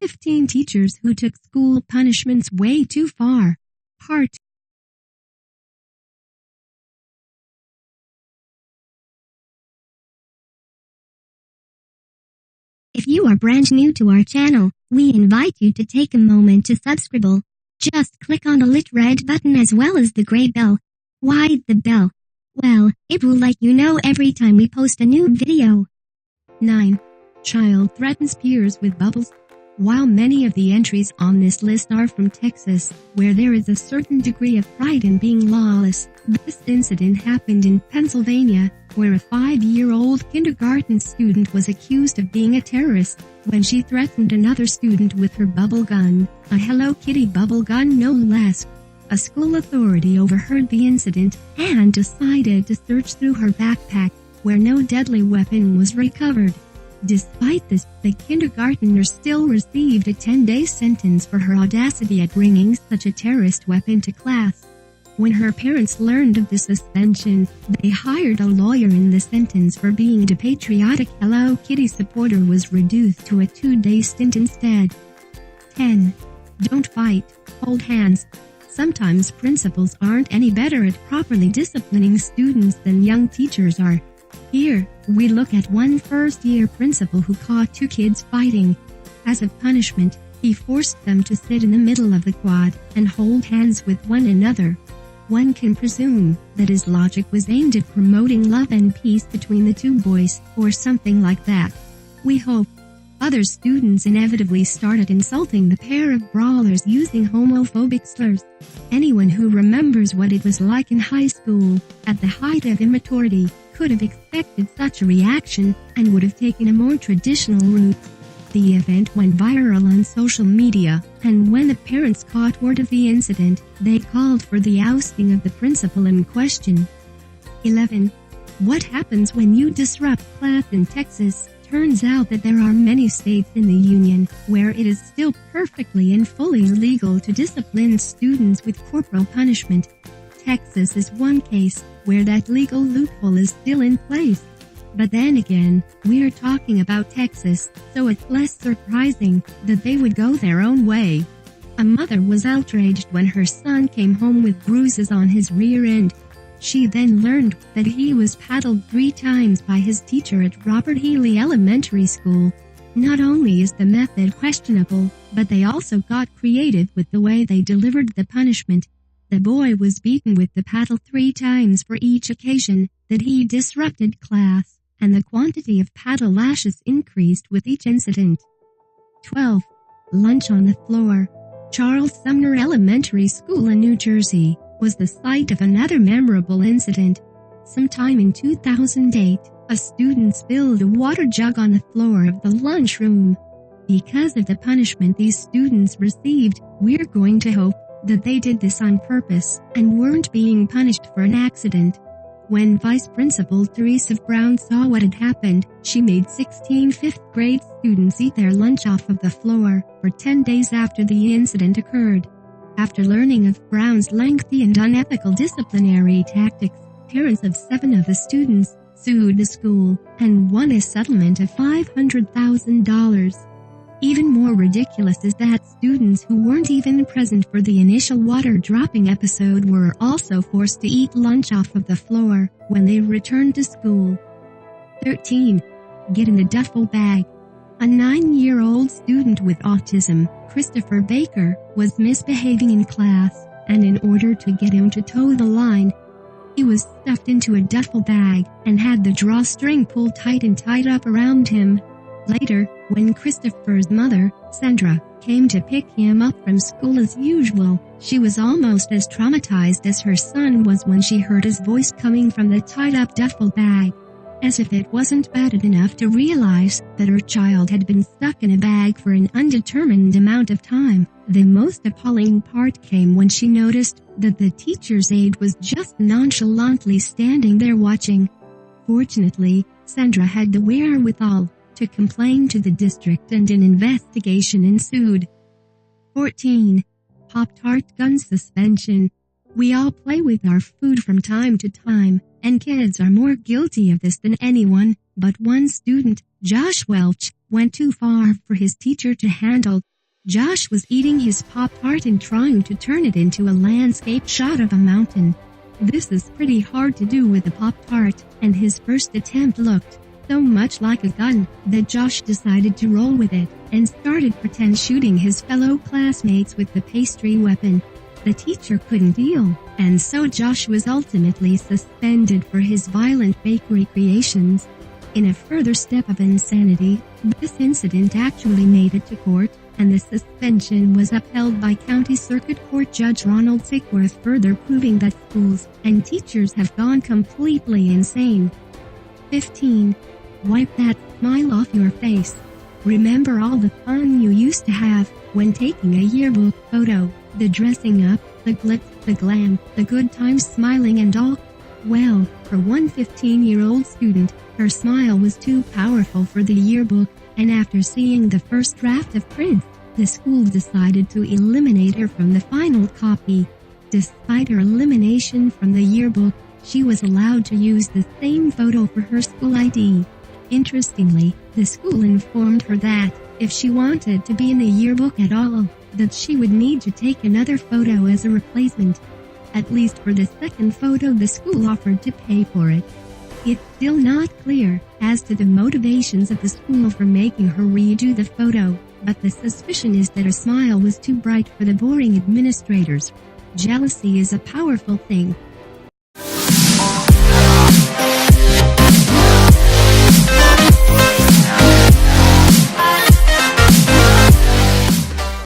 15 teachers who took school punishments way too far. Part. If you are brand new to our channel, we invite you to take a moment to subscribe. Just click on the lit red button as well as the gray bell. Why the bell? Well, it will let you know every time we post a new video. 9. Child threatens peers with bubbles. While many of the entries on this list are from Texas, where there is a certain degree of pride in being lawless, this incident happened in Pennsylvania, where a 5-year-old kindergarten student was accused of being a terrorist when she threatened another student with her bubble gun, a Hello Kitty bubble gun no less. A school authority overheard the incident and decided to search through her backpack, where no deadly weapon was recovered. Despite this, the kindergartner still received a 10-day sentence for her audacity at bringing such a terrorist weapon to class. When her parents learned of the suspension, they hired a lawyer and the sentence for being a patriotic Hello Kitty supporter was reduced to a 2-day stint instead. 10. Don't fight, hold hands. Sometimes principals aren't any better at properly disciplining students than young teachers are. Here, we look at one first-year principal who caught 2 kids fighting. As a punishment, he forced them to sit in the middle of the quad and hold hands with one another. One can presume that his logic was aimed at promoting love and peace between the 2 boys, or something like that. We hope. Other students inevitably started insulting the pair of brawlers using homophobic slurs. Anyone who remembers what it was like in high school, at the height of immaturity, could have expected such a reaction and would have taken a more traditional route. The event went viral on social media, and when the parents caught word of the incident, they called for the ousting of the principal in question. 11. What happens when you disrupt class in Texas? Turns out that there are many states in the union where it is still perfectly and fully legal to discipline students with corporal punishment. Texas is one case where that legal loophole is still in place. But then again, we're talking about Texas, so it's less surprising that they would go their own way. A mother was outraged when her son came home with bruises on his rear end. She then learned that he was paddled 3 times by his teacher at Robert Healy Elementary School. Not only is the method questionable, but they also got creative with the way they delivered the punishment. The boy was beaten with the paddle 3 times for each occasion that he disrupted class, and the quantity of paddle lashes increased with each incident. 12. Lunch on the floor. Charles Sumner Elementary School in New Jersey was the site of another memorable incident. Sometime in 2008, a student spilled a water jug on the floor of the lunchroom. Because of the punishment these students received, we're going to hope that they did this on purpose and weren't being punished for an accident. When Vice Principal Teresa Brown saw what had happened, she made 16 fifth-grade students eat their lunch off of the floor for 10 days after the incident occurred. After learning of Brown's lengthy and unethical disciplinary tactics, parents of 7 of the students sued the school and won a settlement of $500,000. Even more ridiculous is that students who weren't even present for the initial water dropping episode were also forced to eat lunch off of the floor when they returned to school. 13. Get in the duffel bag. A 9-year-old student with autism, Christopher Baker, was misbehaving in class, and in order to get him to toe the line, he was stuffed into a duffel bag and had the drawstring pulled tight and tied up around him. Later, when Christopher's mother, Sandra, came to pick him up from school as usual, she was almost as traumatized as her son was when she heard his voice coming from the tied-up duffel bag. As if it wasn't bad enough to realize that her child had been stuck in a bag for an undetermined amount of time, the most appalling part came when she noticed that the teacher's aide was just nonchalantly standing there watching. Fortunately, Sandra had the wherewithal to complain to the district and an investigation ensued. 14. Poptart gun suspension. We all play with our food from time to time, and kids are more guilty of this than anyone, but one student, Josh Welch, went too far for his teacher to handle. Josh was eating his Poptart and trying to turn it into a landscape shot of a mountain. This is pretty hard to do with a Poptart, and his first attempt looked so much like a gun that Josh decided to roll with it and started pretend shooting his fellow classmates with the pastry weapon. The teacher couldn't deal, and so Josh was ultimately suspended for his violent bakery creations. In a further step of insanity, this incident actually made it to court, and the suspension was upheld by County Circuit Court Judge Ronald Sickworth, further proving that schools and teachers have gone completely insane. 15. Wipe that smile off your face. Remember all the fun you used to have when taking a yearbook photo, the dressing up, the glitz, the glam, the good times, smiling and all? Well, for one 15-year-old student, her smile was too powerful for the yearbook, and after seeing the first draft of prints, the school decided to eliminate her from the final copy. Despite her elimination from the yearbook, she was allowed to use the same photo for her school ID. Interestingly, the school informed her that, if she wanted to be in the yearbook at all, that she would need to take another photo as a replacement. At least for the second photo, the school offered to pay for it. It's still not clear as to the motivations of the school for making her redo the photo, but the suspicion is that her smile was too bright for the boring administrators. Jealousy is a powerful thing,